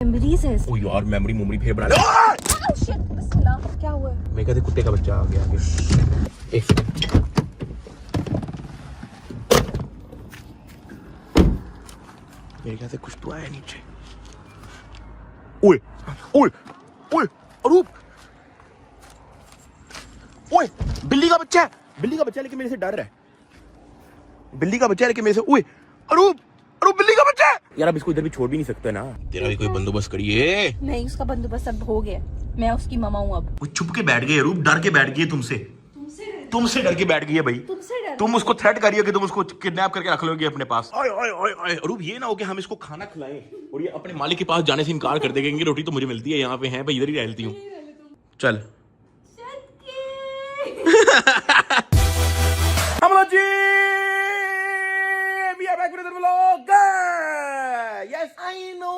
Memories है। ओ यार memory फिर बना ले। शिट, बिस्मिल्लाह। क्या हुआ? मैं कहते कुत्ते का बच्चा आ गया आगे। एक सेकंड। मेरे ख्याल से कुछ तो आया नीचे। ओए ओए ओए अरूप, ओए बिल्ली का बच्चा है, बिल्ली का बच्चा लेकिन मेरे से डर रहा है। बिल्ली का बच्चा है लेकिन मेरे से, ओए अरूप अरूप बिल्ली का बच्चा है। यार अब इसको इधर भी छोड़ भी नहीं सकते ना। तेरा भी कोई बंदोबस्त करिए। नहीं, उसका बंदोबस्त अब हो गया। मैं उसकी मामा हूँ अब। वो छुप के बैठ गई अरूप, डर के बैठ गई है तुमसे डर के बैठ गई है भाई। तुम उसको थ्रेट करिए कि तुम उसको किडनैप करके रख लोगे अपने पास। ओए ओए ओए ओए अरूप, ये ना हो कि हम इसको खाना खिलाएं और ये अपने मालिक के पास जाने से इनकार कर देंगे कि रोटी तो मुझे मिलती है यहाँ पे, है भाई इधर ही रहती हूँ। चल हम लोग जी we are back with another vlog. Yes, I know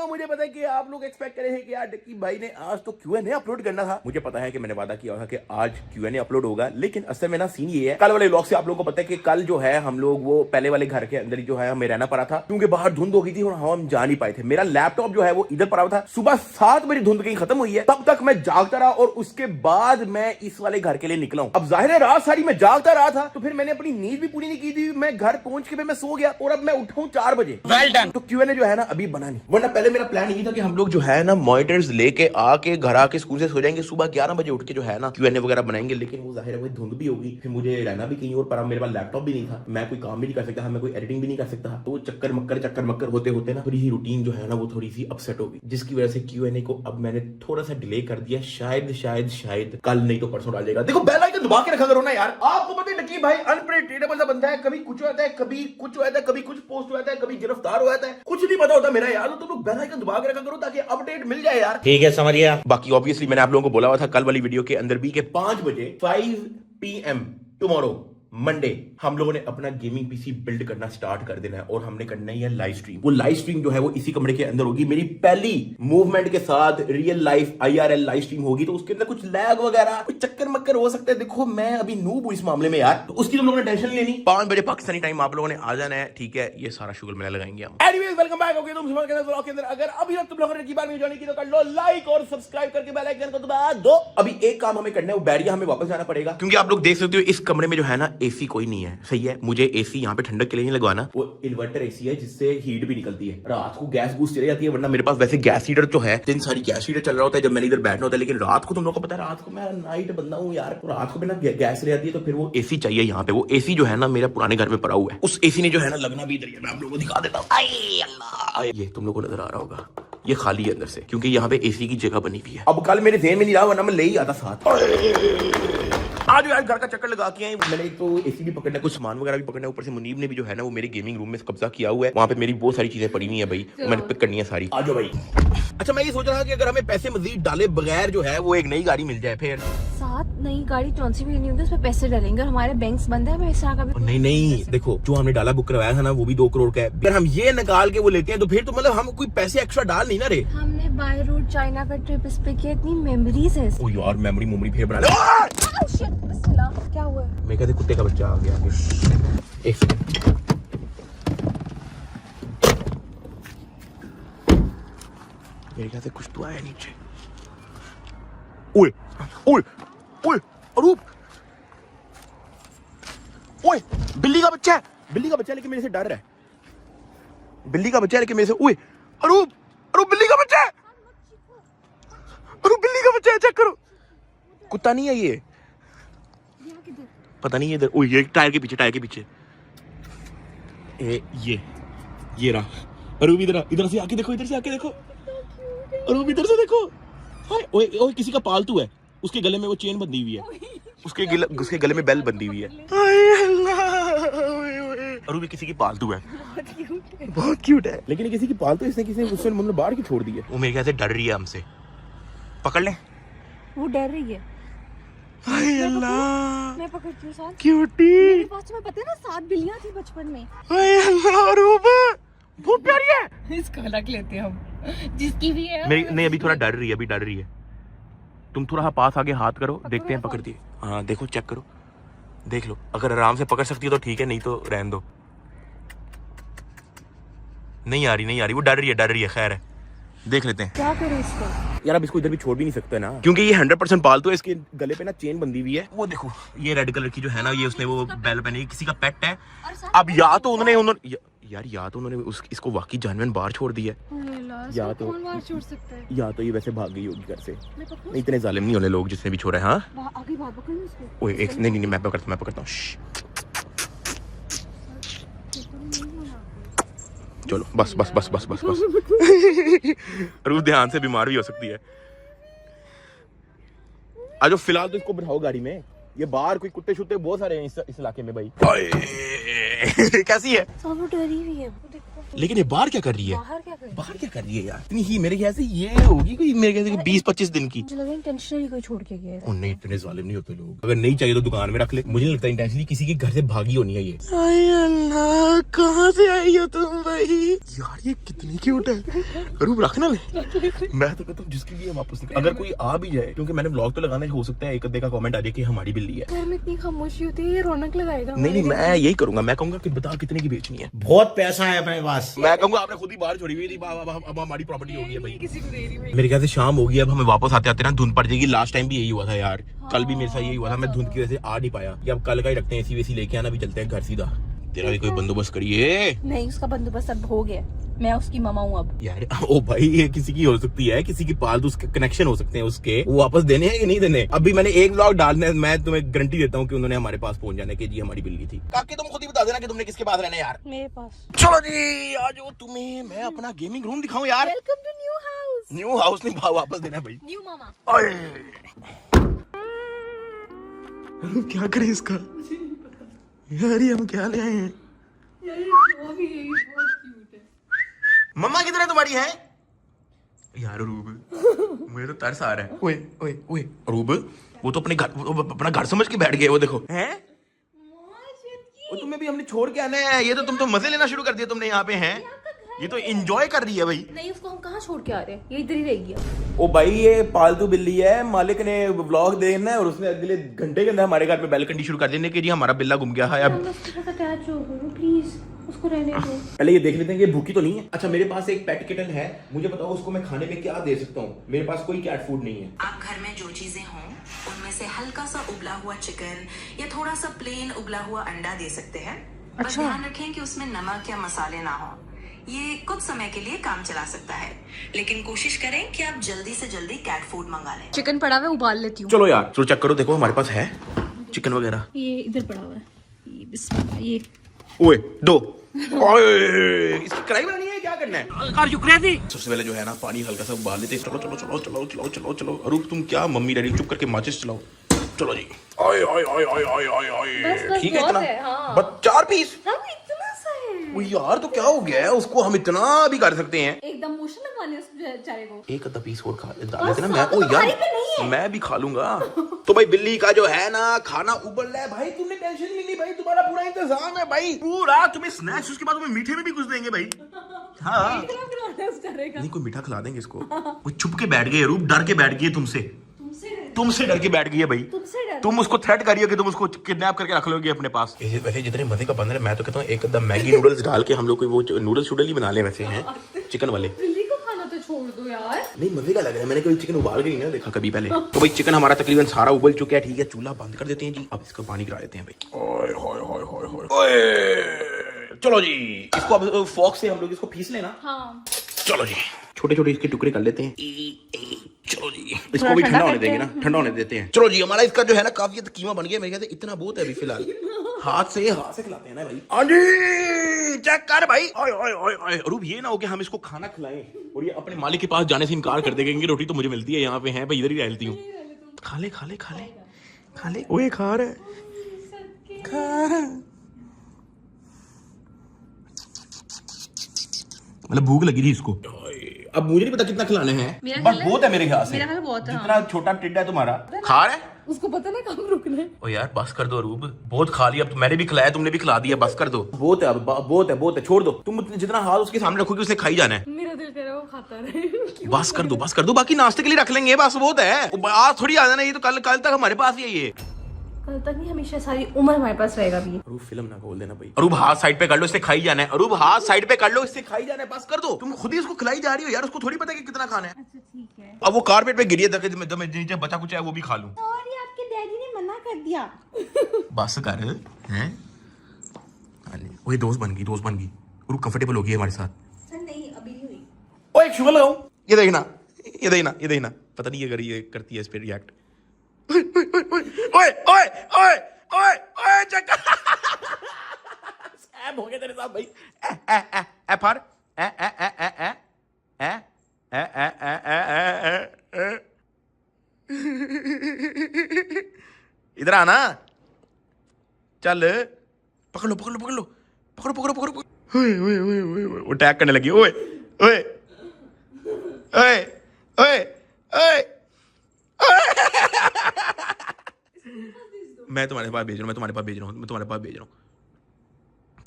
मुझे पता है कि आप लोग एक्सपेक्ट कर रहे हैं कि यार डक्की भाई ने आज तो Q&A अपलोड करना था। मुझे पता है कि मैंने वादा किया था कि आज Q&A अपलोड होगा, लेकिन असल में ना सीन ये है, कल वाले व्लॉग से आप लोगों को पता है कि कल जो है हम लोग वो पहले वाले घर के अंदर ही जो है हमें रहना पड़ा था, क्योंकि बाहर धुंध हो गई थी और हम जा नहीं पाए थे। मेरा लैपटॉप जो है वो इधर पड़ा था। सुबह 7 बजे धुंध कहीं खत्म हुई है, तब तक मैं जागता रहा और उसके बाद मैं इस वाले घर के लिए निकला हूं। अब जाहिर है रात सारी मैं जागता रहा था, तो फिर मैंने अपनी नींद भी पूरी नहीं की थी। मैं घर पहुंच के मैं सो गया और अब मैं उठा हूं 4 बजे। Well done. तो Q&A जो है ना अभी बना नहीं, वरना पहले मेरा प्लान यही था कि हम लोग जो है ना मॉनिटर्स लेके आके घर आके स्कूल से सो जाएंगे, सुबह 11 बजे उठ के जो है ना Q&A वगैरह बनाएंगे। लेकिन वो जाहिर है वही धुंध भी होगी, फिर मुझे रहना भी कहीं और, पर मेरे पास लैपटॉप भी नहीं था, मैं कोई काम भी नहीं कर सकता था, मैं कोई एडिटिंग भी नहीं कर सकता था। तो चक्कर मक्कर होते होते ना थोड़ी ही रूटीन जो है ना वो थोड़ी सी अपसेट हो गई, जिसकी वजह से Q&A को अब मैंने थोड़ा सा डिले कर दिया। शायद कल नहीं तो परसों डालेगा। देखो बेल आइकन दबा के रखा करो ना यार। आपको पता है डक्की भाई अनप्रेडिक्टेबल सा बंदा है, कभी कुछ हो जाता है, कभी कुछ हो जाता है, कभी कुछ पोस्ट हो जाता है, कभी गिरफ्तार हो जाता है, कुछ नहीं पता होता मेरा यार। तो तुम लोग बेल आइकन दबा के रखा करो ताकि अपडेट मिल जाए यार। ठीक है, समझ गया। बाकी ऑब्वियसली मैंने आप लोगों को बोला हुआ था कल वाली वीडियो के अंदर भी कि 5 बजे 5 PM टुमारो मंडे हम लोगों ने अपना गेमिंग पीसी बिल्ड करना स्टार्ट कर देना है और हमने करना है लाइव स्ट्रीम। वो लाइव स्ट्रीम जो है वो इसी कमरे के अंदर होगी। मेरी पहली मूवमेंट के साथ real life IRL live stream होगी, तो उसके अंदर कुछ लैग वगैरह कुछ चक्कर मक्कर हो सकते हैं। देखो मैं अभी नूब हूं इस मामले में यार, तो उसकी तुम लोगों ने टेंशन लेनी। 5 बजे पाकिस्तानी टाइम आप लोगों ने आ जाना है, ठीक है? ये सारा शुगर मेला लगाएंगे हम। Anyways welcome back. ओके, तुम के अंदर अगर अभी तक तुम लोगों ने बार में ज्वाइन की तो कर लो लाइक और सब्सक्राइब करके बेल आइकन को दबा दो। अभी एक काम हमें करना है, वो बैरिया हमें वापस जाना पड़ेगा, क्योंकि आप लोग देख सकते हो इस कमरे में जो है ना एसी कोई नहीं है। सही है, मुझे एसी यहाँ पे ठंडक के लिए नहीं लगवाना। वो इन्वर्टर एसी है जिससे हीट भी निकलती है, रात को गैस बूस्ट चली जाती है। वरना मेरे पास वैसे गैस हीटर जो है, दिन सारी गैस हीटर चल रहा होता है जब मैंने इधर बैठना होता है। लेकिन रात को तुम लोगों को पता है, रात को मैं नाइट बंदा हूँ यार, तो रात को बिना गैस चली जाती है, तो फिर वो एसी चाहिए यहाँ पे। वो एसी जो है ना मेरा पुराने घर में पड़ा हुआ है, उस एसी ने जो है ना लगना भी इधर। मैं आप लोगों को दिखा देता हूँ। ये तुम लोगों को नजर आ रहा होगा, ये खाली है अंदर से, क्योंकि यहाँ पे एसी की जगह बनी हुई है। अब कल मेरे ध्यान में नहीं रहा, वरना मैं ले ही आता साथ। आज यार घर का चक्कर लगा के आए। मैंने एक तो एसी भी पकड़ना, कुछ सामान वगैरह भी पकड़ना, ऊपर से मुनीब ने भी जो है ना वो मेरे गेमिंग रूम में कब्जा किया हुआ है। वहाँ पे मेरी बहुत सारी चीजें पड़ी हुई है भाई, मैंने पिक करनी है सारी। आ जाओ भाई। अच्छा, मैं ये सोच रहा था कि अगर हमें पैसे मजीद डाले बगैर जो है वो एक नई गाड़ी मिल जाए, फिर साथ नई गाड़ी कौन सी भी लेनी होगी, उसमें पैसे डालेंगे और हमारे बैंक्स बंद है। मैं इस तरह का भी नहीं, देखो जो हमने डाला बुक करवाया था ना वो भी 2 करोड़ का है। अगर हम ये निकाल के वो लेते हैं तो फिर तो मतलब हम कोई पैसे एक्स्ट्रा डाल नहीं ना रहे। हमने बाय रोड चाइना का ट्रिप इस पे किया, इतनी मेमोरीज है। ओ यार मेमोरी फिर बना ले। शिट, बिस्मिल्लाह। क्या हुआ? मैं कहते कुत्ते का बच्चा आ गया आगे। एक सेकंड। मेरे ख्याल से कुछ तो आया नीचे। ओए ओए ओए अरूप, ओए बिल्ली का बच्चा है, बिल्ली का बच्चा लेकिन मेरे से डर रहा है। बिल्ली का बच्चा है लेकिन मेरे से, ओए अरूप अरूप बिल्ली का बच्चा है, अरूप बिल्ली का बच्चा है, चेक करो। कुत्ता नहीं है ये, पता नहीं इधर। ओए ये टायर के पीछे ये रहा। अरूप इधर से आके देखो, अरूप इधर से देखो। ओए किसी का पालतू है, उसके गले में वो चेन बंधी हुई है, उसके गले में बेल बंधी हुई है। अरूप किसी की पालतू है, बहुत क्यूट है, लेकिन ये किसी की पालतू, इसने किसी उसने मतलब बाहर की छोड़ दी है। वो मेरे ख्याल से डर रही है हमसे। पकड़ ले। वो डर रही है। हाय अल्लाह, मैं पकड़ती हूँ साथ। क्यूटी, मेरे पास तुम्हें पता है ना 7 बिल्लियां थी बचपन में। हाय अल्लाह, अरूप बहुत प्यारी है। इसको अलग लेते हैं हम, जिसकी भी है। नहीं अभी थोड़ा डर रही है। तुम थोड़ा पास आगे हाथ करो, देखते हैं पकड़ती है। हाँ देखो, चेक करो, देख लो। अगर आराम से पकड़ सकती है तो ठीक है, नहीं तो रहने दो। नहीं आ रही, वो डर रही है, खैर है। देख लेते हैं क्या करें इसको? यार अब इसको इधर भी छोड़ भी नहीं सकते ना, क्योंकि ये 100% पालतू है। इसके गले पे ना चेन बंधी हुई है। वो देखो ये रेड कलर की जो है ना, ये उसने वो बेल पहनी, किसी का पेट है। अब या तो उन्होंने यार या तो उन्होंने इसको वाकई जानवर बाहर छोड़ दिया या तो कौन बाहर छोड़ सकता है? या तो ये वैसे भाग गई होगी घर से। नहीं इतने जालिम नहीं होने लोग जिसने भी छोड़ा है। हाँ आगे बात पकड़ लो इसको। ओए एक नहीं मैं पकड़ता हूँ। चलो बस रूह ध्यान से बीमार भी हो सकती है। आज फिलहाल तो इसको बिठाओ गाड़ी में। ये बाहर कोई कुत्ते शुत्ते बहुत सारे हैं इस इलाके में भाई। कैसी है? सब डरी हुई है वो देखो। लेकिन ये बाहर क्या कर रही है? बाहर क्या कर रही है यार? इतनी ही मेरे ख्याल से ये होगी कोई, मेरे ख्याल से 20-25 दिन की। मुझे लगा इंटेंशनली कोई छोड़ के गया है। ओ नहीं, इतने जालिम नहीं होते लोग। अगर नहीं चाहिए तो दुकान में रख ले। मुझे नहीं लगता इंटेंशनली किसी के घर से भागी होनी है ये। हाय अल्लाह, कहाँ से आई हो तुम भाई? यार ये कितनी क्यूट है। रूप रखना ले। मैं तो कहता हूँ जिसकी भी है वापस निकाल। अगर कोई आ भी जाए, क्योंकि मैंने ब्लॉग तो लगाना हो सकता है एक अद्धे का कमेंट आ जाए कि हमारी बिल्ली है। घर में इतनी खामोशी होती है, ये रौनक लगाएगा। नहीं मैं यही करूंगा। मैं कहूंगा कि बता कितने की बेचनी है। बहुत पैसा है अपने पास। मैं कहूंगा आपने खुद ही बाहर छोड़ी हुई थी, अब हमारी प्रॉपर्टी हो गई है भाई। किसी को दे रही है। मेरे ख्याल से शाम होगी, अब हमें वापस आते आते ना धुंध पड़ जाएगी। लास्ट टाइम भी यही हुआ था यार। कल भी मेरे साथ यही हुआ था। मैं धुंध की वजह से आ नहीं पाया। कि अब कल का ही रखते हैं, एसी वेसी लेके आना, भी चलते हैं घर सीधा। तेरा भी कोई बंदोबस्त करिए। नहीं उसका बंदोबस्त अब हो गया। मैं उसकी मामा हूँ अब। यार ओ भाई, ये किसी की हो सकती है, किसी की पालतू कनेक्शन हो सकते हैं उसके। वो वापस देने हैं कि नहीं देने? अभी मैंने एक ब्लॉग डालना है, मैं तुम्हें गारंटी देता हूँ कि उन्होंने हमारे पास पहुंच जाने की। जी हमारी बिल्ली थी। काकी तुम खुद ही बता देना कि तुमने किसके पास रहना है यार। मेरे पास। चलो जी आ जाओ, तुम्हें मैं अपना गेमिंग रूम दिखाऊं यार। Welcome to new house. New house नहीं, वापस देना भाई। न्यू मामा। क्या करें इसका यार? ये हम क्या ले आए हैं? मम्मा किधर है तुम्हारी? है यार रूब, मुझे तो तरस आ रहा है। ओए ओए ओए रूब, वो तो अपना घर समझ के बैठ गए। वो देखो हैं, वो तुम्हें भी हमने छोड़ के आना है। ये तो तुम तो मजे लेना शुरू कर दिया तुमने यहाँ पे। हैं ये तो एंजॉय कर रही है भाई। नहीं उसको हम कहाँ छोड़ के आ रहे हैं, ये इधर ही रहेगी। ओ भाई ये पालतू बिल्ली है। मालिक ने व्लॉग देखना है और उसने अगले घंटे के अंदर हमारे घर में बैलकनी शुरू कर देने कि जी हमारा बिल्ला गुम गया है। अब अटैच हो गए, प्लीज उसको रहने दो। पहले ये देख लेते हैं कि भूखी तो नहीं है। अच्छा मेरे पास एक पेट किटन है, मुझे बताओ उसको मैं खाने में क्या दे सकता हूँ? मेरे पास कोई कैट फूड नहीं है। आप घर में जो चीजें हों उनमें से हल्का सा उबला हुआ चिकन या थोड़ा सा प्लेन उबला हुआ अंडा दे सकते हैं। बस ध्यान रखें कि उसमें नमक या मसाले ना हो। ये कुछ समय के लिए काम चला सकता है, लेकिन कोशिश करें कि आप जल्दी से जल्दी कैट फूड मंगा लें। चिकन पड़ा हुआ है, उबाल लेती हूँ। चलो यार चलो चेक करो, देखो हमारे पास है चिकन वगैरह। ये इधर पड़ा हुआ है, ये बिस्मिल्लाह। ये ओए दो। ओए इसकी कढ़ाई बनानी है, क्या करना है? कार चुक रही थी। सबसे पहले जो है ना पानी हल्का सा उबाल लेते हैं। चलो चलो चलो चलो चलो चलो चलो। अरुप तुम क्या मम्मी डैडी चुप करके माचिस चलाओ। चलो जी। ओए ओए ओए ओए ओए ओए ओए ठीक है इतना? बस 4 पीस? इतना सा है। वो यार तो क्या हो गया है? उसको हम इतना भी कर सकते हैं। एकदम मोशन लगवाने उस बेचारे को। एक आधा पीस और खा डाल लेते ना। मैं ओ यार मैं भी खा लूंगा। तो भाई बिल्ली का जो है ना खाना उबल रहा है भाई। तुमने टेंशन नहीं ली भाई, तुम्हारा पूरा इंतजाम है भाई। पूरा तुम्हें स्नैक्स, उसके बाद तुम्हें मीठे में भी कुछ देंगे भाई। हाँ नहीं कोई मीठा खिला देंगे इसको। वो छुप के बैठ गए रूप, डर के बैठ गई तुमसे डर के बैठ गई है भाई। तुम उसको थ्रेट करिए कि तुम उसको किडनैप करके रख लोगे अपने पास। वैसे जितने मजे का बन रहा है, मैं तो कहता हूँ एक आधा मैगी नूडल्स डाल के हम लोग कोई वो नूडल्स शूडल ही बना ले। वैसे हैं चिकन वाले। बिल्ली को खाना तो छोड़ दो यार। नहीं मजे का लग रहा है, मैंने कोई चिकन उबाल के नहीं ना देखा कभी पहले। तो भाई चिकन हमारा तकरीबन सारा उबल चुका है। ठीक है चूल्हा बंद कर देते हैं जी। अब इसको पानी गिरा देते हैं भाई। ओए होए होए होए होए। चलो जी इसको अब फोक से हम लोग इसको पीस लेना। हाँ चलो जी छोटे छोटे इसके टुकड़े कर लेते हैं। चलो जी इसको भी ठंडा होने देंगे ना, ठंडा होने देते हैं। चलो जी हमारा इसका जो है ना काफी कीमा बन गया। मेरे ख्याल से इतना बहुत है अभी फिलहाल। हाथ से खिलाते हैं ना भाई। हाँ जी चेक कर भाई। ओए ओए ओए ओए। अरूप ये ना हो कि हम इसको खाना खिलाएं और ये अपने मालिक के पास जाने से इनकार कर देंगे। रोटी तो मुझे मिलती है यहाँ पे, है भाई इधर ही रहती हूँ। खा ले खा ले खा ले खा ले। ओए खा रहा है, खा रहा है। मतलब भूख लगी थी इसको। अब मुझे नहीं पता कितना खिलाने हैं, बट बहुत है मेरे ख्याल से। जितना छोटा टिड्डा है तुम्हारा। खा रहा है उसको पता ना कब रुकना है। ओ यार बस कर दो अरूब, बहुत खा लिया। अब मैंने भी खिलाया, तुमने भी खिला दिया, बस कर दो। बहुत है, बहुत है, छोड़ दो। तुम जितना हाथ उसके सामने रखोगे उसने खाई जाना है। मेरा दिल कह रहा है वो खाता रहे। बस कर दो, बाकी नाश्ते के लिए रख लेंगे, बस बहुत है। आज थोड़ी आ जाना, ये तो कल तक हमारे पास ही है। ये कल तक नहीं, हमेशा सारी उम्र हमारे पास रहेगा अभी। अरूब फिल्म ना खोल देना भाई। अरूब हाथ साइड पे कर लो, इससे खाई जाना है। अरूब हाथ साइड पे कर लो, इससे खाई जाना है। बस कर दो, तुम खुद ही इसको खिलाई जा रही हो यार, उसको थोड़ी पता है कि कितना खाना है। अच्छा ठीक है। अब वो कारपेट पे गिरी है, जब मैं नीचे बचा कुछ है वो भी खा लूं। सॉरी, आपके डैडी ने मना कर दिया। बस कर हैं। ओए दोस्त बन गई। अरूब कंफर्टेबल हो गई है हमारे साथ। नहीं अभी नहीं हुई। ओए एक शुगर लगाऊं? ये देखना। पता नहीं ये करती है इस पे रिएक्ट। ओए चक्कर स्कैम हो गया तेरे साथ भाई। ए फर इधर आना, चल पकड़ लो। वो टैग करने लगी। ओए मैं तुम्हारे पास भेज रहा हूँ।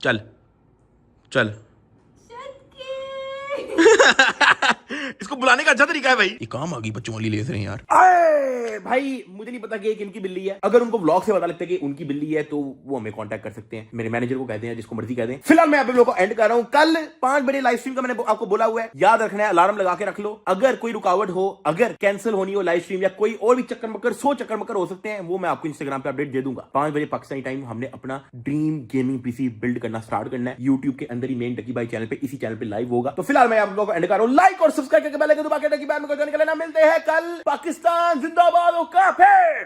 चल इसको बुलाने का अच्छा तरीका है भाई। ये काम आ गई, बच्चों वाली ले रहे हैं यार। आए भाई, मुझे नहीं पता कि एक इनकी बिल्ली है। अगर उनको व्लॉग से पता लगता है कि उनकी बिल्ली है तो वो हमें कांटेक्ट कर सकते हैं। मेरे मैनेजर को कहते हैं, जिसको मर्जी कहते हैं। फिलहाल मैं आप लोगों को एंड कर रहा हूं। कल 5 बजे लाइव स्ट्रीम का मैंने आपको बोला हुआ है, याद रखना है, अलार्म लगा के रख लो। अगर कोई रुकावट हो, अगर कैंसिल होनी हो लाइव स्ट्रीम या कोई और भी चक्कर मक्कर 100 चक्कर मक्कर हो सकते हैं, वो मैं आपको इंस्टाग्राम पे अपडेट दे दूंगा। 5 बजे पाकिस्तानी टाइम हमने अपना ड्रीम गेमिंग पीसी बिल्ड करना स्टार्ट करना है। यूट्यूब के अंदर ही मेन डकी भाई चैनल पे, इसी चैनल पे लाइव होगा। तो फिलहाल मैं आप लोगों को एंड कर रहा हूं। लाइक और सब्सक्राइब करके बेल आइकन दबा के डकी भाई में को ज्वाइन कर लेना। मिलते हैं कल। पाकिस्तान जिंदाबाद।